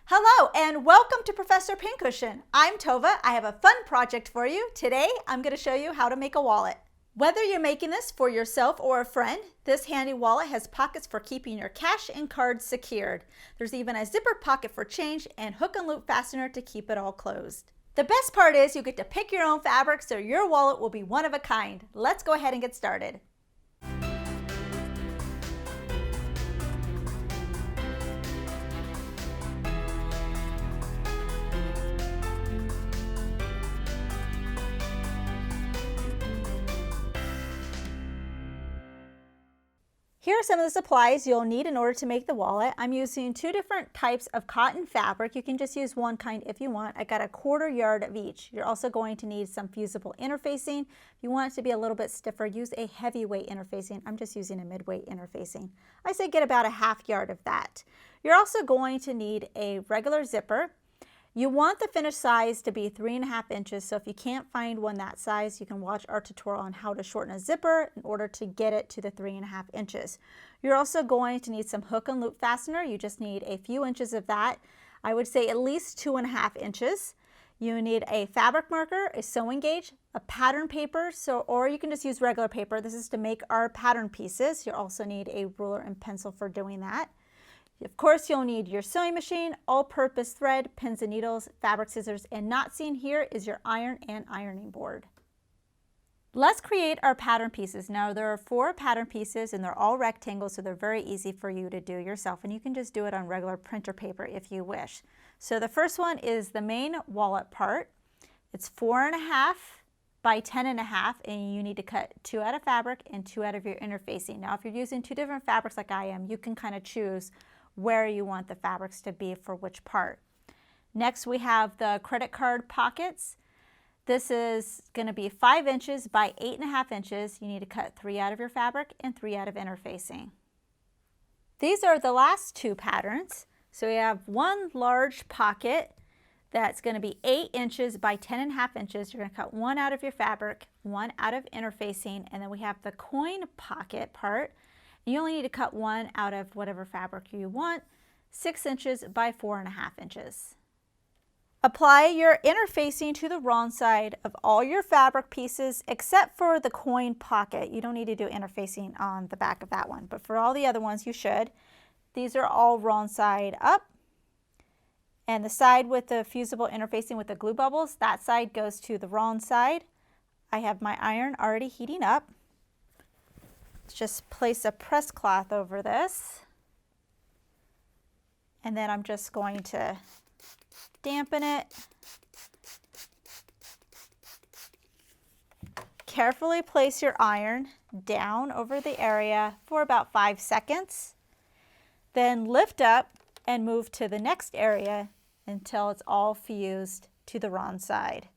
Hello and welcome to Professor Pincushion. I'm Tova. I have a fun project for you. Today I'm going to show you how to make a wallet. Whether you're making this for yourself or a friend, this handy wallet has pockets for keeping your cash and cards secured. There's even a zipper pocket for change and hook and loop fastener to keep it all closed. The best part is you get to pick your own fabric, so your wallet will be one of a kind. Let's go ahead and get started. Here are some of the supplies you'll need in order to make the wallet. I'm using two different types of cotton fabric. You can just use one kind if you want. I got a 1/4 yard of each. You're also going to need some fusible interfacing. If you want it to be a little bit stiffer, use a heavyweight interfacing. I'm just using a midweight interfacing. I say get about a 1/2 yard of that. You're also going to need a regular zipper. You want the finished size to be 3.5 inches, so if you can't find one that size, you can watch our tutorial on how to shorten a zipper in order to get it to the 3.5 inches. You're also going to need some hook and loop fastener. You just need a few inches of that. I would say at least 2.5 inches. You need a fabric marker, a sewing gauge, a pattern paper, or you can just use regular paper. This is to make our pattern pieces. You'll also need a ruler and pencil for doing that. Of course, you'll need your sewing machine, all-purpose thread, pins and needles, fabric scissors, and not seen here is your iron and ironing board. Let's create our pattern pieces. Now, there are 4 pattern pieces and they're all rectangles, so they're very easy for you to do yourself, and you can just do it on regular printer paper if you wish. So the first one is the main wallet part. It's 4.5 by 10.5, and you need to cut 2 out of fabric and 2 out of your interfacing. Now, if you're using 2 different fabrics like I am, you can kind of choose where you want the fabrics to be for which part. Next, we have the credit card pockets. This is going to be 5 inches by 8.5 inches. You need to cut 3 out of your fabric and 3 out of interfacing. These are the last 2 patterns. So we have one large pocket that's going to be 8 inches by 10.5 inches. You're going to cut 1 out of your fabric, 1 out of interfacing, and then we have the coin pocket part. You only need to cut 1 out of whatever fabric you want, 6 inches by 4.5 inches. Apply your interfacing to the wrong side of all your fabric pieces except for the coin pocket. You don't need to do interfacing on the back of that one, but for all the other ones you should. These are all wrong side up. And the side with the fusible interfacing with the glue bubbles, that side goes to the wrong side. I have my iron already heating up. Just place a press cloth over this, and then I'm just going to dampen it. Carefully place your iron down over the area for about 5 seconds. Then lift up and move to the next area until it's all fused to the wrong side.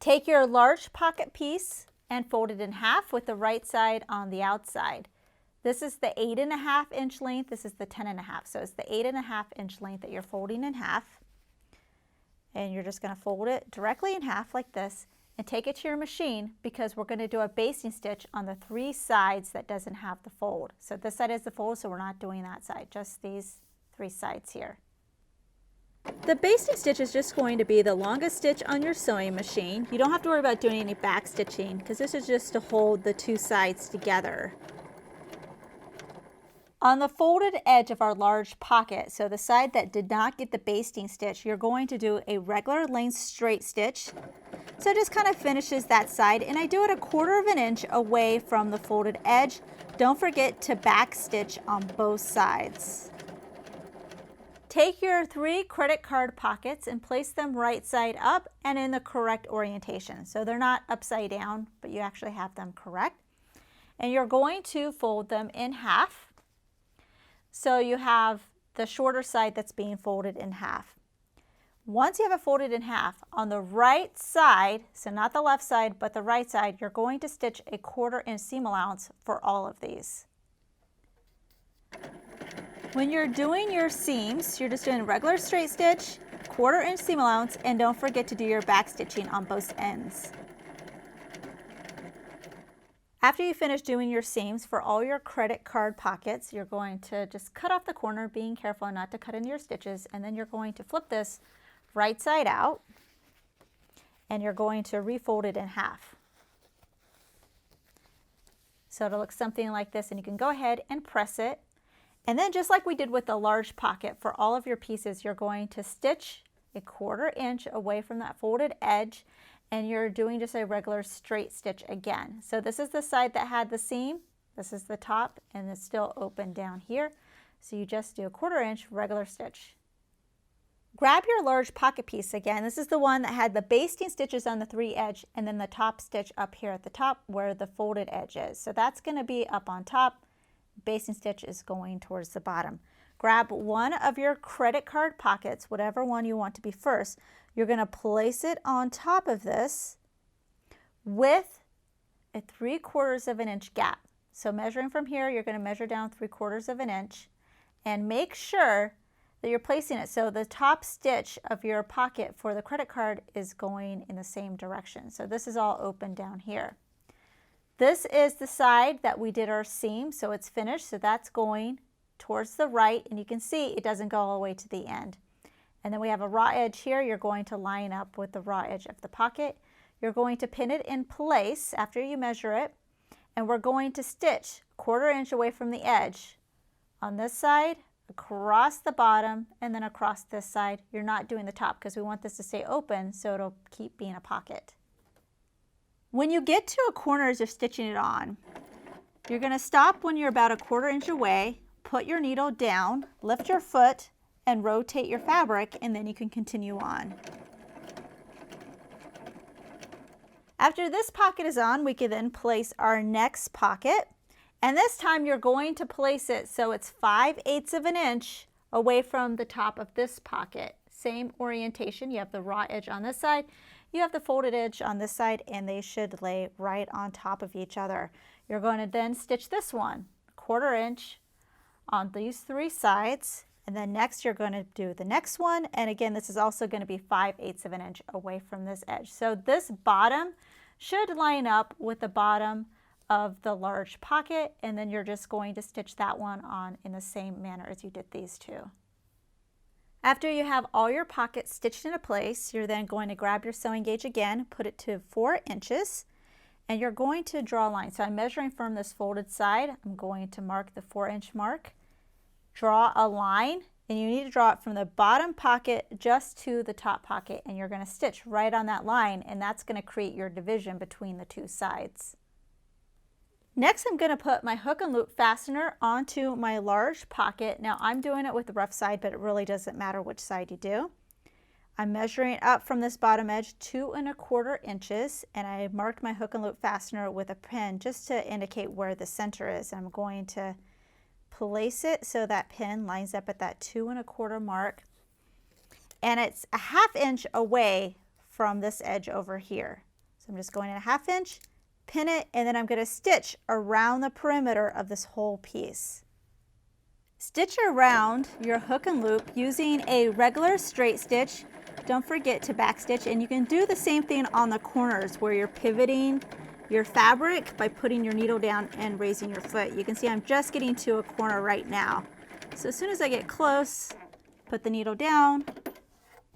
Take your large pocket piece and fold it in half with the right side on the outside. This is the 8.5 inch length, this is the 10.5. So it's the 8.5 inch length that you're folding in half. And you're just going to fold it directly in half like this and take it to your machine, because we're going to do a basting stitch on the 3 sides that doesn't have the fold. So this side is the fold, so we're not doing that side, just these 3 sides here. The basting stitch is just going to be the longest stitch on your sewing machine. You don't have to worry about doing any back stitching, because this is just to hold the 2 sides together. On the folded edge of our large pocket, so the side that did not get the basting stitch, you're going to do a regular length straight stitch. So it just kind of finishes that side, and I do it 1/4 inch away from the folded edge. Don't forget to back stitch on both sides. Take your 3 credit card pockets and place them right side up and in the correct orientation. So they're not upside down, but you actually have them correct. And you're going to fold them in half. So you have the shorter side that's being folded in half. Once you have it folded in half, on the right side, so not the left side, but the right side, you're going to stitch a 1/4 inch seam allowance for all of these. When you're doing your seams, you're just doing a regular straight stitch, 1/4 inch seam allowance, and don't forget to do your back stitching on both ends. After you finish doing your seams for all your credit card pockets, you're going to just cut off the corner, being careful not to cut into your stitches, and then you're going to flip this right side out, and you're going to refold it in half. So it'll look something like this, and you can go ahead and press it. And then just like we did with the large pocket, for all of your pieces, you're going to stitch a 1/4 inch away from that folded edge, and you're doing just a regular straight stitch again. So this is the side that had the seam, this is the top, and it's still open down here. So you just do a 1/4 inch regular stitch. Grab your large pocket piece again. This is the one that had the basting stitches on the 3 edge and then the top stitch up here at the top where the folded edge is. So that's going to be up on top. Basting stitch is going towards the bottom. Grab one of your credit card pockets, whatever one you want to be first. You're going to place it on top of this with a 3/4 of an inch gap. So measuring from here, you're going to measure down 3/4 of an inch and make sure that you're placing it so the top stitch of your pocket for the credit card is going in the same direction. So this is all open down here. This is the side that we did our seam, so it's finished, so that's going towards the right, and you can see it doesn't go all the way to the end. And then we have a raw edge here. You're going to line up with the raw edge of the pocket. You're going to pin it in place after you measure it, and we're going to stitch 1/4 inch away from the edge on this side, across the bottom, and then across this side. You're not doing the top because we want this to stay open so it'll keep being a pocket. When you get to a corner as you're stitching it on, you're going to stop when you're about a 1/4 inch away, put your needle down, lift your foot, and rotate your fabric, and then you can continue on. After this pocket is on, we can then place our next pocket. And this time you're going to place it so it's 5/8 of an inch away from the top of this pocket. Same orientation. You have the raw edge on this side, you have the folded edge on this side, and they should lay right on top of each other. You're going to then stitch this one 1/4 inch on these 3 sides, and then next you're going to do the next one, and again this is also going to be 5/8 of an inch away from this edge. So this bottom should line up with the bottom of the large pocket, and then you're just going to stitch that one on in the same manner as you did these two. After you have all your pockets stitched into place, you're then going to grab your sewing gauge again, put it to 4 inches, and you're going to draw a line. So I'm measuring from this folded side. I'm going to mark the 4-inch mark, draw a line, and you need to draw it from the bottom pocket just to the top pocket, and you're going to stitch right on that line, and that's going to create your division between the 2 sides. Next, I'm going to put my hook and loop fastener onto my large pocket. Now I'm doing it with the rough side, but it really doesn't matter which side you do. I'm measuring up from this bottom edge 2 1/4 inches, and I marked my hook and loop fastener with a pin just to indicate where the center is. I'm going to place it so that pin lines up at that 2 1/4 mark, and it's a 1/2 inch away from this edge over here. So I'm just going in a 1/2 inch, pin it, and then I'm going to stitch around the perimeter of this whole piece. Stitch around your hook and loop using a regular straight stitch. Don't forget to back stitch, and you can do the same thing on the corners where you're pivoting your fabric by putting your needle down and raising your foot. You can see I'm just getting to a corner right now. So as soon as I get close, put the needle down,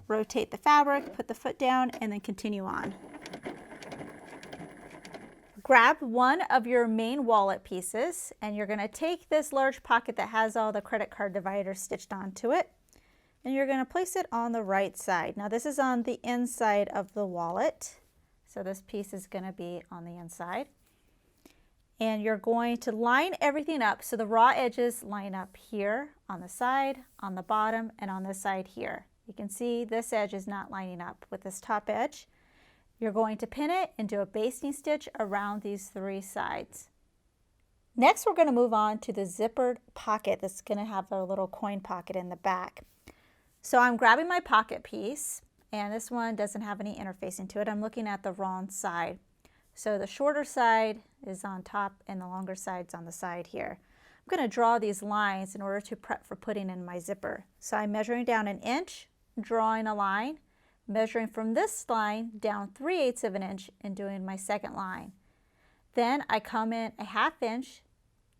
rotate the fabric, put the foot down, and then continue on. Grab one of your main wallet pieces, and you're going to take this large pocket that has all the credit card dividers stitched onto it, and you're going to place it on the right side. Now this is on the inside of the wallet, so this piece is going to be on the inside. And you're going to line everything up so the raw edges line up here on the side, on the bottom, and on this side here. You can see this edge is not lining up with this top edge. You're going to pin it and do a basting stitch around these 3 sides. Next, we're going to move on to the zippered pocket that's going to have a little coin pocket in the back. So I'm grabbing my pocket piece, and this one doesn't have any interfacing to it. I'm looking at the wrong side. So the shorter side is on top and the longer side's on the side here. I'm going to draw these lines in order to prep for putting in my zipper. So I'm measuring down 1 inch, drawing a line, measuring from this line down 3/8 of an inch and doing my second line. Then I come in a 1/2 inch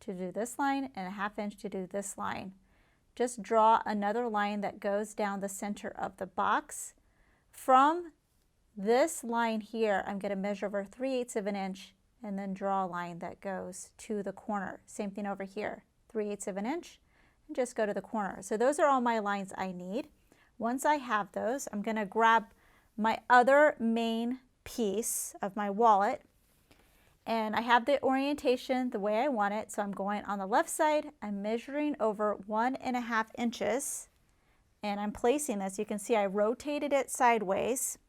to do this line and a 1/2 inch to do this line. Just draw another line that goes down the center of the box. From this line here, I'm going to measure over 3/8 of an inch and then draw a line that goes to the corner. Same thing over here, 3/8 of an inch and just go to the corner. So those are all my lines I need. Once I have those, I'm going to grab my other main piece of my wallet, and I have the orientation the way I want it. So I'm going on the left side, I'm measuring over 1.5 inches, and I'm placing this. You can see I rotated it sideways,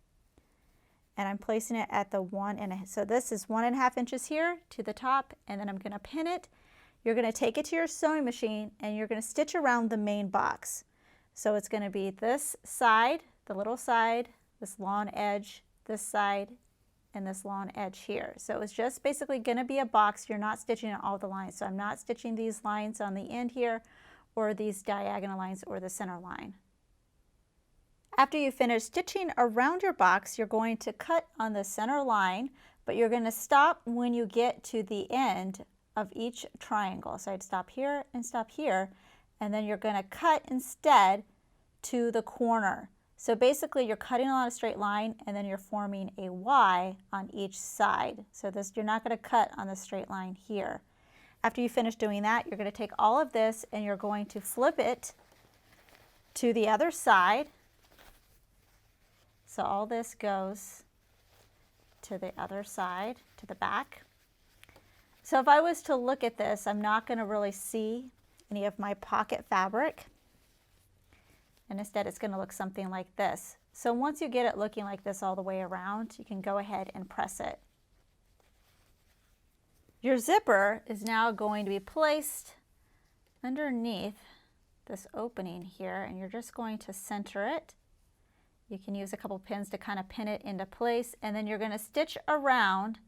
and I'm placing it at the 1.5. So this is 1.5 inches here to the top, and then I'm going to pin it. You're going to take it to your sewing machine and you're going to stitch around the main box. So it's going to be this side, the little side, this long edge, this side, and this long edge here. So it's just basically going to be a box. You're not stitching all the lines. So I'm not stitching these lines on the end here, or these diagonal lines, or the center line. After you finish stitching around your box, you're going to cut on the center line, but you're going to stop when you get to the end of each triangle. So I'd stop here and stop here, and then you're going to cut instead to the corner. So basically you're cutting along a straight line and then you're forming a Y on each side. So this, you're not going to cut on the straight line here. After you finish doing that, you're going to take all of this and you're going to flip it to the other side. So all this goes to the other side, to the back. So if I was to look at this, I'm not going to really see any of my pocket fabric, and instead it's going to look something like this. So once you get it looking like this all the way around, you can go ahead and press it. Your zipper is now going to be placed underneath this opening here, and you're just going to center it. You can use a couple pins to kind of pin it into place, and then you're going to stitch around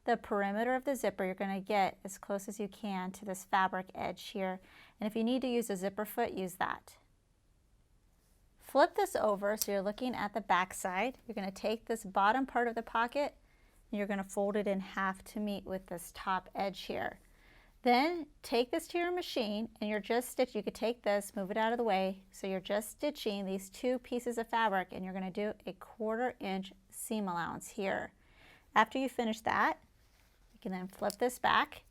the perimeter of the zipper. You're going to get as close as you can to this fabric edge here, and if you need to use a zipper foot, use that. Flip this over so you're looking at the back side. You're going to take this bottom part of the pocket and you're going to fold it in half to meet with this top edge here. Then take this to your machine and you're just stitching. You could take this, move it out of the way, so you're just stitching these two pieces of fabric, and you're going to do a 1/4 inch seam allowance here. After you finish that, you can then flip this back,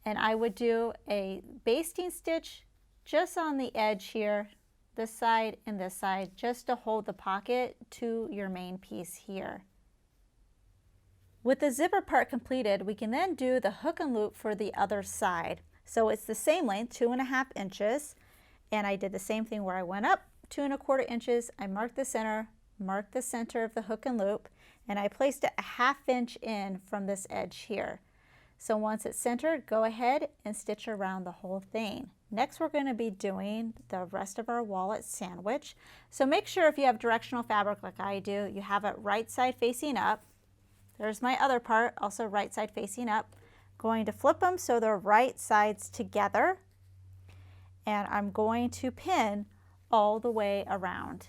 and I would do a basting stitch just on the edge here, this side and this side, just to hold the pocket to your main piece here. With the zipper part completed, we can then do the hook and loop for the other side. So it's the same length, 2.5 inches, and I did the same thing where I went up 2.25 inches, I marked the center of the hook and loop, and I placed it a 1/2 inch in from this edge here. So once it's centered, go ahead and stitch around the whole thing. Next, we're going to be doing the rest of our wallet sandwich. So make sure if you have directional fabric like I do, you have it right side facing up. There's my other part, also right side facing up. Going to flip them so they're right sides together. And I'm going to pin all the way around.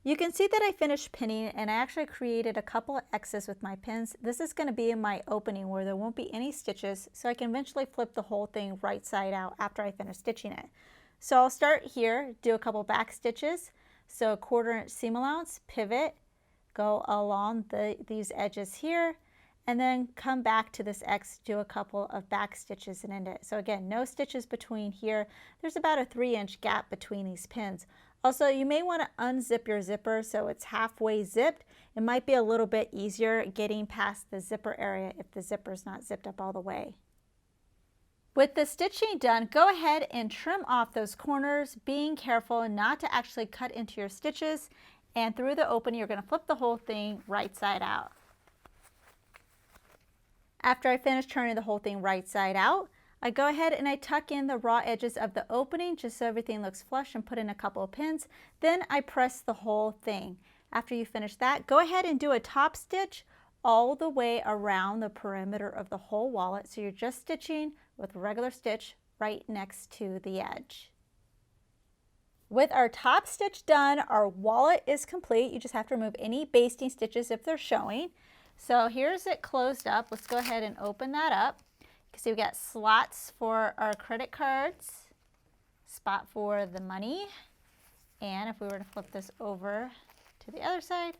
You can see that I finished pinning, and I actually created a couple of X's with my pins. This is going to be in my opening where there won't be any stitches, so I can eventually flip the whole thing right side out after I finish stitching it. So I'll start here, do a couple back stitches. So a 1/4 inch seam allowance, pivot, go along these edges here, and then come back to this X, do a couple of back stitches and end it. So again, no stitches between here. There's about a 3 inch gap between these pins. Also, you may want to unzip your zipper so it's halfway zipped. It might be a little bit easier getting past the zipper area if the zipper is not zipped up all the way. With the stitching done, go ahead and trim off those corners, being careful not to actually cut into your stitches. And through the opening, you're going to flip the whole thing right side out. After I finish turning the whole thing right side out, I go ahead and I tuck in the raw edges of the opening just so everything looks flush, and put in a couple of pins. Then I press the whole thing. After you finish that, go ahead and do a top stitch all the way around the perimeter of the whole wallet. So you're just stitching with a regular stitch right next to the edge. With our top stitch done, our wallet is complete. You just have to remove any basting stitches if they're showing. So here's it closed up. Let's go ahead and open that up. You can see we got slots for our credit cards, spot for the money, and if we were to flip this over to the other side,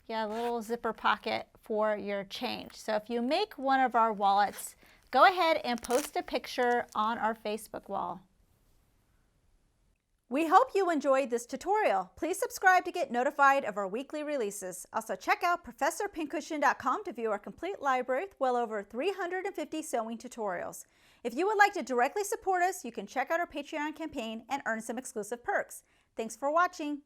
you got a little zipper pocket for your change. So if you make one of our wallets, go ahead and post a picture on our Facebook wall. We hope you enjoyed this tutorial. Please subscribe to get notified of our weekly releases. Also check out ProfessorPincushion.com to view our complete library with well over 350 sewing tutorials. If you would like to directly support us, you can check out our Patreon campaign and earn some exclusive perks. Thanks for watching.